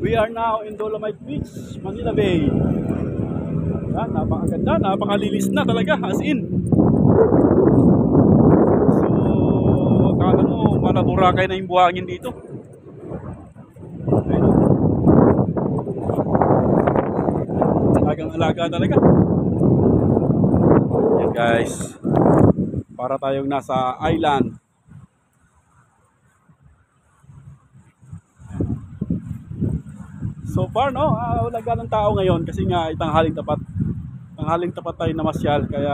We are now in Dolomite Beach, Manila Bay. Yan, napakaganda, napakalilis na talaga, as in. So, akala mo, malaburakay na yung buhangin dito. Ayun. Alagang-alaga talaga. Yan guys, para tayong nasa island. So far no, wala ganang tao ngayon kasi nga itanghaling tapat. Tanghaling tapat tayo namasyal, kaya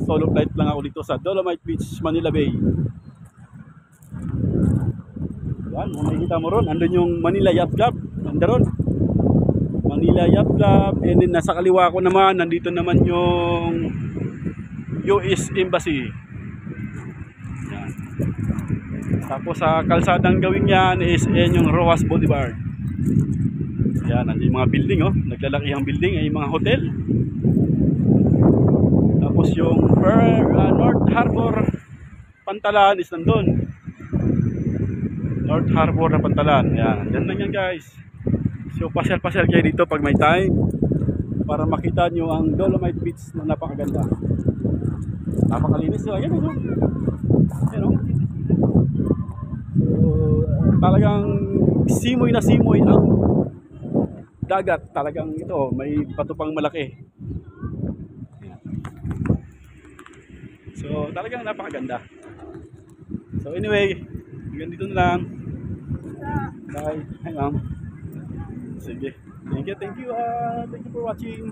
solo flight lang ako dito sa Dolomite Beach, Manila Bay. Yan, makikita mo ron, andun yung Manila Yacht Club, nandaron. Manila Yacht Club, and then nasa kaliwa ko naman, nandito naman yung US Embassy. Yan. Tapos sa kalsadang gawin yan is yung Rojas Boulevard. Yan, nandiyan yung mga building, oh. Naglalaki ang building ay mga hotel. Tapos yung North Harbor Pantalan is nandun. North Harbor na Pantalan. Yan, nandiyan lang yan guys. So pasyal-pasyal kayo dito pag may time para makita nyo ang Dolomite Beach na napakaganda. Napakalinis. So ayan, oh. Ayan, oh. So talagang simoy na simoy ang dagat. Talagang ito, may bato pang malaki. So talagang napakaganda. So anyway, hanggang dito na lang. Bye. Hang on. Sige. Thank you for watching.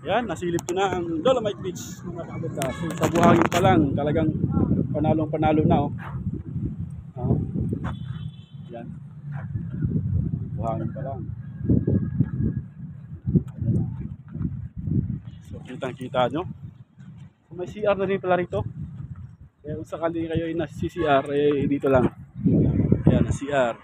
Yan, nasilip ko na ang Dolomite Beach. Napakaganda. So sa buhangin pa lang, talagang panalong-panalo na, oh. Yan. Buhangin pa lang. So kitang-kita nyo. So, may CR na rin pala rito. Kaya kung sakali kayo ay nasi-CR, eh dito lang. Yan, CR.